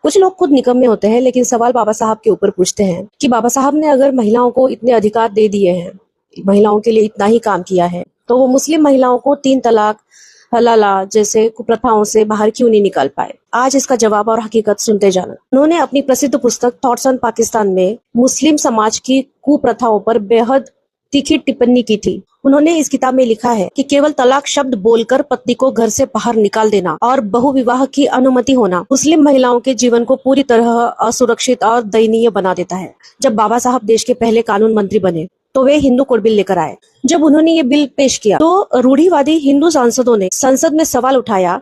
कुछ लोग खुद निकम्मे होते हैं, लेकिन सवाल बाबा साहब के ऊपर पूछते हैं कि बाबा साहब ने अगर महिलाओं को इतने अधिकार दे दिए हैं, महिलाओं के लिए इतना ही काम किया है, तो वो मुस्लिम महिलाओं को 3 तलाक, हलाला जैसे कुप्रथाओं से बाहर क्यों नहीं निकाल पाए? आज इसका जवाब और हकीकत सुनते जाना। उन्होंने अपनी प्रसिद्ध पुस्तक थॉट्स ऑन पाकिस्तान में मुस्लिम समाज की कुप्रथाओं पर बेहद तीखी टिप्पणी की थी। उन्होंने इस किताब में लिखा है कि केवल तलाक शब्द बोलकर पति को घर से बाहर निकाल देना और बहुविवाह की अनुमति होना मुस्लिम महिलाओं के जीवन को पूरी तरह असुरक्षित और दयनीय बना देता है। जब बाबा साहब देश के पहले कानून मंत्री बने तो वे हिंदू कोड बिल लेकर आए। जब उन्होंने ये बिल पेश किया तो रूढ़िवादी हिंदू सांसदों ने संसद में सवाल उठाया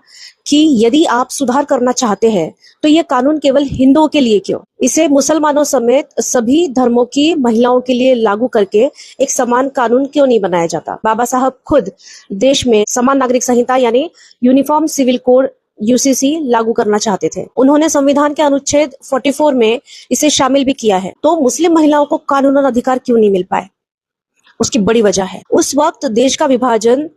कि यदि आप सुधार करना चाहते हैं तो ये कानून केवल हिंदुओं के लिए क्यों, इसे मुसलमानों समेत सभी धर्मों की महिलाओं के लिए लागू करके एक समान कानून क्यों नहीं बनाया जाता? बाबा साहब खुद देश में समान नागरिक संहिता यानी यूनिफॉर्म सिविल कोड यूसीसी लागू करना चाहते थे। उन्होंने संविधान के अनुच्छेद 44 में इसे शामिल भी किया है। तो मुस्लिम महिलाओं को कानूनन अधिकार क्यों नहीं मिल पाए? उसकी बड़ी वजह है, उस वक्त देश का विभाजन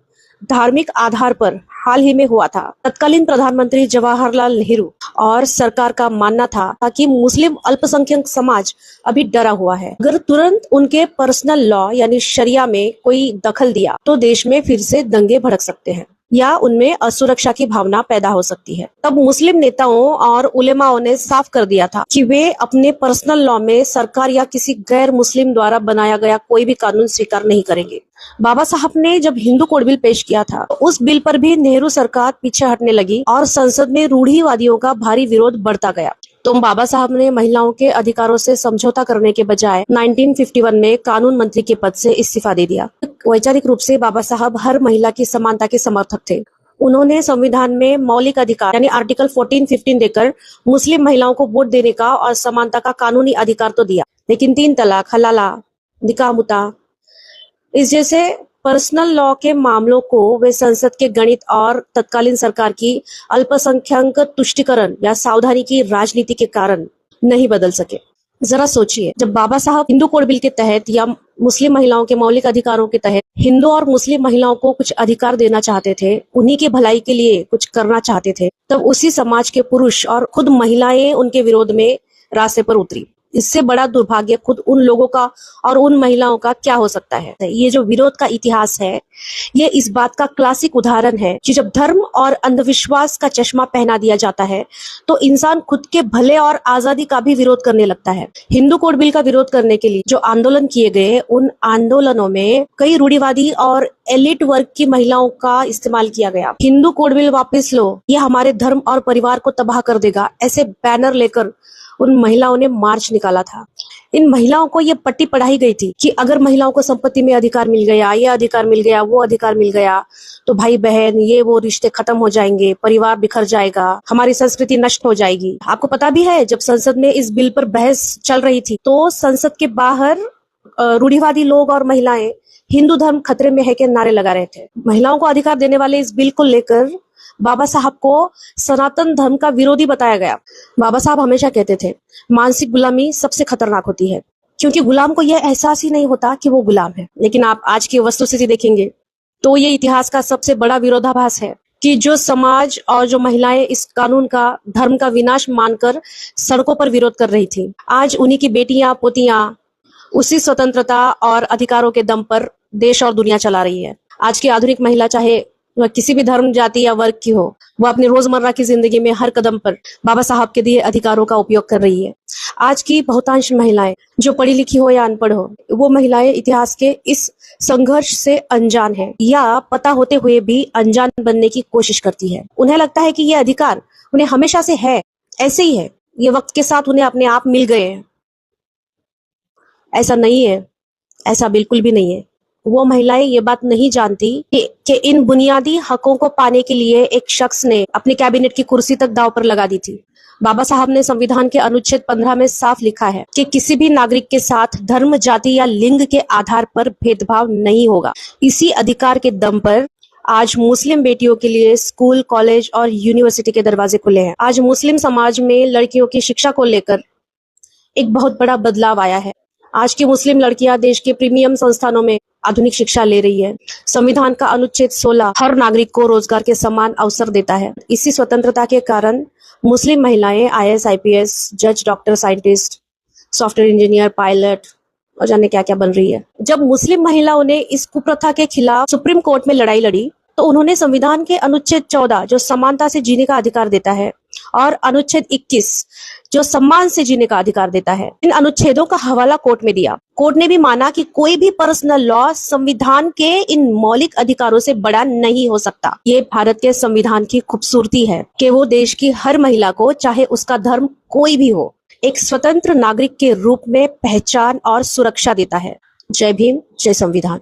धार्मिक आधार पर हाल ही में हुआ था। तत्कालीन प्रधानमंत्री जवाहरलाल नेहरू और सरकार का मानना था कि मुस्लिम अल्पसंख्यक समाज अभी डरा हुआ है। अगर तुरंत उनके पर्सनल लॉ यानी शरिया में कोई दखल दिया तो देश में फिर से दंगे भड़क सकते हैं या उनमें असुरक्षा की भावना पैदा हो सकती है। तब मुस्लिम नेताओं और उलेमाओं ने साफ कर दिया था कि वे अपने पर्सनल लॉ में सरकार या किसी गैर मुस्लिम द्वारा बनाया गया कोई भी कानून स्वीकार नहीं करेंगे। बाबा साहब ने जब हिंदू कोड बिल पेश किया था तो उस बिल पर भी नेहरू सरकार पीछे हटने लगी और संसद में रूढ़िवादियों का भारी विरोध बढ़ता गया। तो बाबा साहब ने महिलाओं के अधिकारों से समझौता करने के बजाय 1951 में कानून मंत्री के पद से इस्तीफा दे दिया। वैचारिक रूप से बाबा साहब हर महिला की समानता के समर्थक थे। उन्होंने संविधान में मौलिक अधिकार यानी आर्टिकल 14-15 देकर मुस्लिम महिलाओं को वोट देने का और समानता का कानूनी अधिकार तो दिया, लेकिन 3 तलाक, हलाला, निकाह मुता इस जैसे पर्सनल लॉ के मामलों को वे संसद के गणित और तत्कालीन सरकार की अल्पसंख्यक तुष्टीकरण या सावधानी की राजनीति के कारण नहीं बदल सके। जरा सोचिए, जब बाबा साहब हिंदू कोड बिल के तहत या मुस्लिम महिलाओं के मौलिक अधिकारों के तहत हिंदू और मुस्लिम महिलाओं को कुछ अधिकार देना चाहते थे, उन्हीं के भलाई के लिए कुछ करना चाहते थे, तब उसी समाज के पुरुष और खुद महिलाएं उनके विरोध में रास्ते पर उतरी। इससे बड़ा दुर्भाग्य खुद उन लोगों का और उन महिलाओं का क्या हो सकता है? ये जो विरोध का इतिहास है, ये इस बात का क्लासिक उदाहरण है कि जब धर्म और अंधविश्वास का चश्मा पहना दिया जाता है तो इंसान खुद के भले और आजादी का भी विरोध करने लगता है। हिंदू कोड बिल का विरोध करने के लिए जो आंदोलन किए गए, उन आंदोलनों में कई रूढ़िवादी और एलिट वर्ग की महिलाओं का इस्तेमाल किया गया। हिंदू कोड बिल वापस लो, ये हमारे धर्म और परिवार को तबाह कर देगा, ऐसे बैनर लेकर उन महिलाओं ने मार्च निकाला था। इन महिलाओं को ये पट्टी पढ़ाई गई थी कि अगर महिलाओं को संपत्ति में अधिकार मिल गया, ये अधिकार मिल गया, वो अधिकार मिल गया, तो भाई बहन ये वो रिश्ते खत्म हो जाएंगे, परिवार बिखर जाएगा, हमारी संस्कृति नष्ट हो जाएगी। आपको पता भी है, जब संसद में इस बिल पर बहस चल रही थी तो संसद के बाहर रूढ़िवादी लोग और महिलाएं हिंदू धर्म खतरे में है के नारे लगा रहे थे। महिलाओं को अधिकार देने वाले इस बिल को लेकर बाबा साहब को सनातन धर्म का विरोधी बताया गया। बाबा साहब हमेशा कहते थे, मानसिक गुलामी सबसे खतरनाक होती है, क्योंकि गुलाम को यह एहसास ही नहीं होता कि वो गुलाम है। लेकिन आप आज की वस्तुस्थिति देखेंगे तो ये इतिहास का सबसे बड़ा विरोधाभास है कि जो समाज और जो महिलाएं इस कानून का धर्म का विनाश मानकर सड़कों पर विरोध कर रही थी, आज उन्हीं की बेटियां पोतियां उसी स्वतंत्रता और अधिकारों के दम पर देश और दुनिया चला रही है। आज की आधुनिक महिला चाहे वह किसी भी धर्म, जाति या वर्ग की हो, वो अपनी रोजमर्रा की जिंदगी में हर कदम पर बाबा साहब के दिए अधिकारों का उपयोग कर रही है। आज की बहुतांश महिलाएं, जो पढ़ी लिखी हो या अनपढ़ हो, वो महिलाएं इतिहास के इस संघर्ष से अनजान है या पता होते हुए भी अनजान बनने की कोशिश करती है। उन्हें लगता है कि ये अधिकार उन्हें हमेशा से है, ऐसे ही है, ये वक्त के साथ उन्हें अपने आप मिल गए हैं। ऐसा नहीं है, ऐसा बिल्कुल भी नहीं है। वो महिलाएं ये बात नहीं जानती कि इन बुनियादी हकों को पाने के लिए एक शख्स ने अपनी कैबिनेट की कुर्सी तक दांव पर लगा दी थी। बाबा साहब ने संविधान के अनुच्छेद 15 में साफ लिखा है कि किसी भी नागरिक के साथ धर्म, जाति या लिंग के आधार पर भेदभाव नहीं होगा। इसी अधिकार के दम पर आज मुस्लिम बेटियों के लिए स्कूल, कॉलेज और यूनिवर्सिटी के दरवाजे खुले हैं। आज मुस्लिम समाज में लड़कियों की शिक्षा को लेकर एक बहुत बड़ा बदलाव आया है। आज की मुस्लिम लड़कियां देश के प्रीमियम संस्थानों में आधुनिक शिक्षा ले रही है। संविधान का अनुच्छेद 16 हर नागरिक को रोजगार के समान अवसर देता है। इसी स्वतंत्रता के कारण मुस्लिम महिलाएं आईएएस, आईपीएस, जज, doctor, scientist, software engineer, pilot और जाने क्या क्या बन रही है। जब मुस्लिम महिलाओं ने इस कुप्रथा के खिलाफ सुप्रीम कोर्ट में लड़ाई लड़ी तो उन्होंने संविधान के अनुच्छेद 14 जो समानता से जीने का अधिकार देता है और अनुच्छेद 21 जो सम्मान से जीने का अधिकार देता है, इन अनुच्छेदों का हवाला कोर्ट में दिया। कोर्ट ने भी माना कि कोई भी पर्सनल लॉ संविधान के इन मौलिक अधिकारों से बड़ा नहीं हो सकता। ये भारत के संविधान की खूबसूरती है कि वो देश की हर महिला को, चाहे उसका धर्म कोई भी हो, एक स्वतंत्र नागरिक के रूप में पहचान और सुरक्षा देता है। जय भीम, जय संविधान।